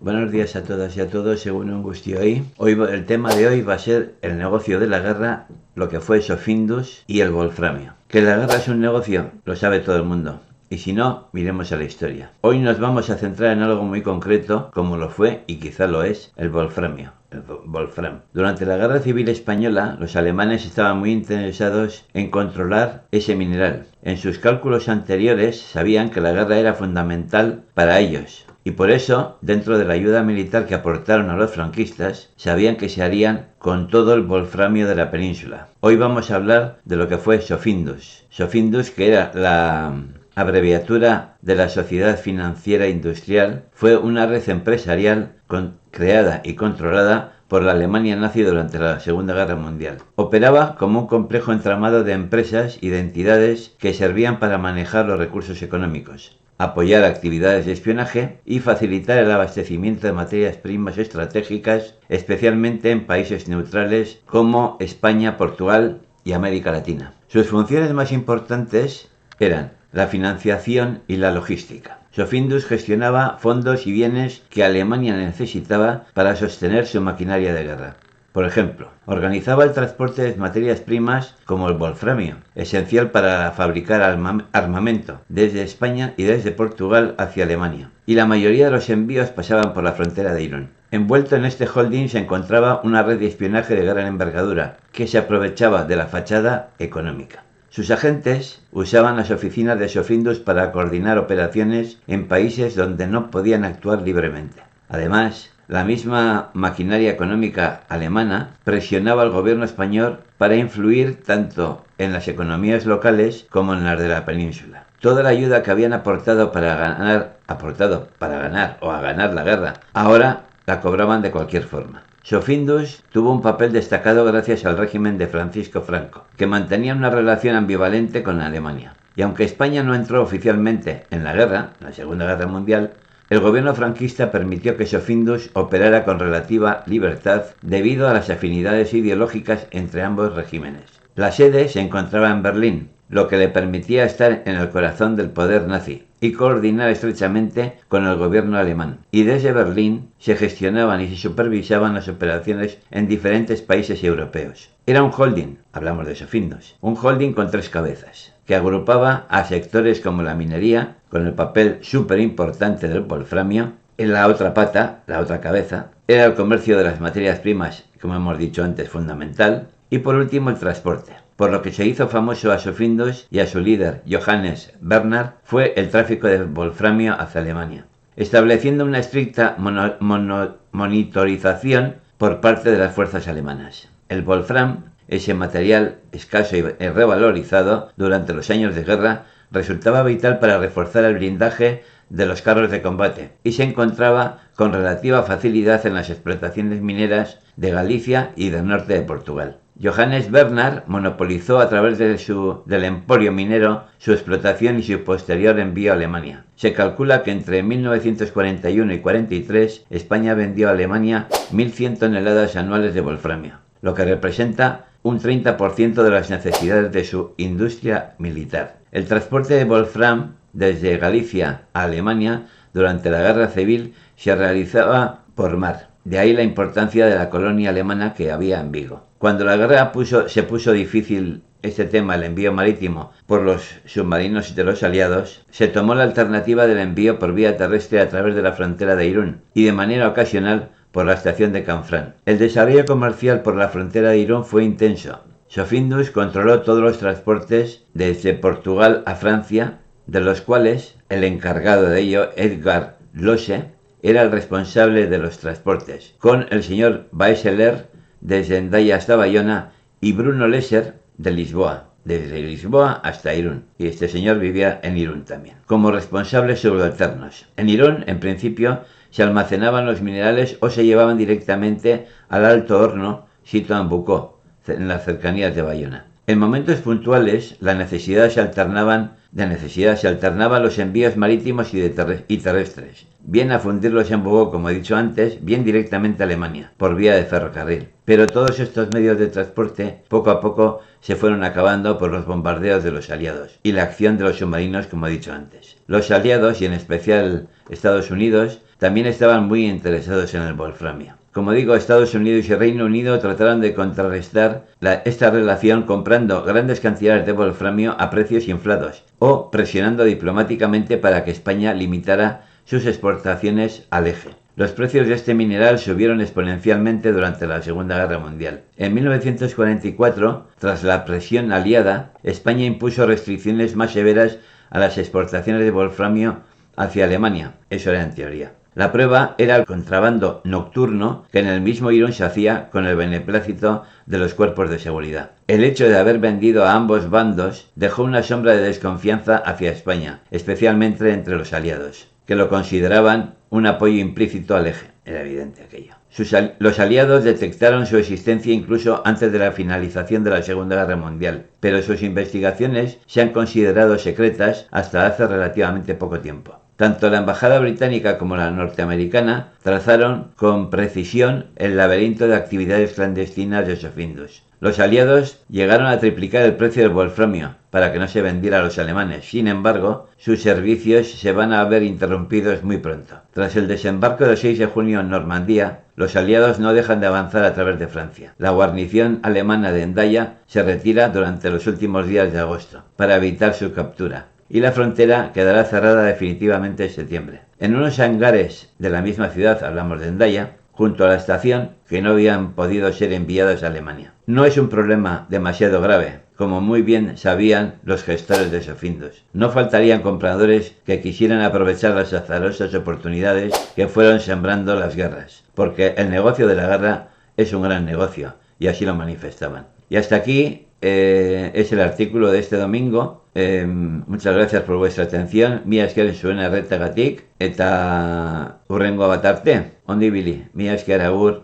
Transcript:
Buenos días a todas y a todos, según un gusto hoy. El tema de hoy va a ser el negocio de la guerra, lo que fue Sofindus y el wolframio. Que la guerra es un negocio, lo sabe todo el mundo. Y si no, miremos a la historia. Hoy nos vamos a centrar en algo muy concreto, como lo fue y quizá lo es, el wolframio. El wolfram. Durante la Guerra Civil Española, los alemanes estaban muy interesados en controlar ese mineral. En sus cálculos anteriores sabían que la guerra era fundamental para ellos. Y por eso, dentro de la ayuda militar que aportaron a los franquistas, sabían que se harían con todo el wolframio de la península. Hoy vamos a hablar de lo que fue Sofindus. Sofindus, que era la abreviatura de la Sociedad Financiera Industrial, fue una red empresarial creada y controlada por la Alemania nazi durante la Segunda Guerra Mundial. Operaba como un complejo entramado de empresas y de entidades que servían para manejar los recursos económicos, apoyar actividades de espionaje y facilitar el abastecimiento de materias primas estratégicas, especialmente en países neutrales como España, Portugal y América Latina. Sus funciones más importantes eran la financiación y la logística. Sofindus gestionaba fondos y bienes que Alemania necesitaba para sostener su maquinaria de guerra. Por ejemplo, organizaba el transporte de materias primas como el wolframio, esencial para fabricar armamento, desde España y desde Portugal hacia Alemania. Y la mayoría de los envíos pasaban por la frontera de Irún. Envuelto en este holding se encontraba una red de espionaje de gran envergadura, que se aprovechaba de la fachada económica. Sus agentes usaban las oficinas de Sofindus para coordinar operaciones en países donde no podían actuar libremente. Además, la misma maquinaria económica alemana presionaba al gobierno español para influir tanto en las economías locales como en las de la península. Toda la ayuda que habían aportado para ganar la guerra, ahora la cobraban de cualquier forma. Sofindus tuvo un papel destacado gracias al régimen de Francisco Franco, que mantenía una relación ambivalente con Alemania. Y aunque España no entró oficialmente en la Segunda Guerra Mundial, el gobierno franquista permitió que Sofindus operara con relativa libertad debido a las afinidades ideológicas entre ambos regímenes. La sede se encontraba en Berlín, lo que le permitía estar en el corazón del poder nazi y coordinar estrechamente con el gobierno alemán. Y desde Berlín se gestionaban y se supervisaban las operaciones en diferentes países europeos. Era un holding, hablamos de Sofindus, un holding con tres cabezas, que agrupaba a sectores como la minería, con el papel súper importante del wolframio. En la otra pata, la otra cabeza, era el comercio de las materias primas, como hemos dicho antes, fundamental, y por último el transporte. Por lo que se hizo famoso a Sofindus y a su líder, Johannes Bernhard, fue el tráfico de wolframio hacia Alemania, estableciendo una estricta monitorización por parte de las fuerzas alemanas. El wolfram, ese material escaso y revalorizado durante los años de guerra, resultaba vital para reforzar el blindaje de los carros de combate y se encontraba con relativa facilidad en las explotaciones mineras de Galicia y del norte de Portugal. Johannes Bernhard monopolizó a través del emporio minero su explotación y su posterior envío a Alemania. Se calcula que entre 1941 y 43 España vendió a Alemania 1.100 toneladas anuales de wolframio, lo que representa un 30% de las necesidades de su industria militar. El transporte de wolfram desde Galicia a Alemania durante la Guerra Civil se realizaba por mar. De ahí la importancia de la colonia alemana que había en Vigo. Cuando la guerra se puso difícil este tema, el envío marítimo por los submarinos de los aliados, se tomó la alternativa del envío por vía terrestre a través de la frontera de Irún y de manera ocasional por la estación de Canfranc. El desarrollo comercial por la frontera de Irún fue intenso. Sofindus controló todos los transportes desde Portugal a Francia, de los cuales el encargado de ello, Edgar Losse, era el responsable de los transportes, con el señor Baeseler desde Hendaya hasta Bayona y Bruno Lesser de Lisboa, desde Lisboa hasta Irún, y este señor vivía en Irún también, como responsables subalternos. En Irún, en principio, se almacenaban los minerales o se llevaban directamente al Alto Horno, situado en Bucó, en las cercanías de Bayona. En momentos puntuales, de necesidad se alternaban los envíos marítimos y terrestres, bien a fundirlos en Bogotá, como he dicho antes, bien directamente a Alemania, por vía de ferrocarril. Pero todos estos medios de transporte, poco a poco, se fueron acabando por los bombardeos de los aliados y la acción de los submarinos, como he dicho antes. Los aliados, y en especial Estados Unidos, también estaban muy interesados en el wolframio. Como digo, Estados Unidos y Reino Unido trataron de contrarrestar esta relación comprando grandes cantidades de wolframio a precios inflados o presionando diplomáticamente para que España limitara sus exportaciones al eje. Los precios de este mineral subieron exponencialmente durante la Segunda Guerra Mundial. En 1944, tras la presión aliada, España impuso restricciones más severas a las exportaciones de wolframio hacia Alemania. Eso era en teoría. La prueba era el contrabando nocturno que en el mismo Irún se hacía con el beneplácito de los cuerpos de seguridad. El hecho de haber vendido a ambos bandos dejó una sombra de desconfianza hacia España, especialmente entre los aliados, que lo consideraban un apoyo implícito al eje. Era evidente aquello. Los aliados detectaron su existencia incluso antes de la finalización de la Segunda Guerra Mundial, pero sus investigaciones se han considerado secretas hasta hace relativamente poco tiempo. Tanto la embajada británica como la norteamericana trazaron con precisión el laberinto de actividades clandestinas de Sofindus. Los aliados llegaron a triplicar el precio del wolframio para que no se vendiera a los alemanes. Sin embargo, sus servicios se van a ver interrumpidos muy pronto. Tras el desembarco del 6 de junio en Normandía, los aliados no dejan de avanzar a través de Francia. La guarnición alemana de Hendaya se retira durante los últimos días de agosto para evitar su captura, y la frontera quedará cerrada definitivamente en septiembre. En unos hangares de la misma ciudad, hablamos de Hendaya, junto a la estación, que no habían podido ser enviados a Alemania. No es un problema demasiado grave, como muy bien sabían los gestores de Sofindus. No faltarían compradores que quisieran aprovechar las azarosas oportunidades que fueron sembrando las guerras, porque el negocio de la guerra es un gran negocio, y así lo manifestaban. Y hasta aquí es el artículo de este domingo. Muchas gracias por vuestra atención. Mila esker zuen erretagatik eta hurrengo bat arte. Ondo ibili. Mila esker, agur.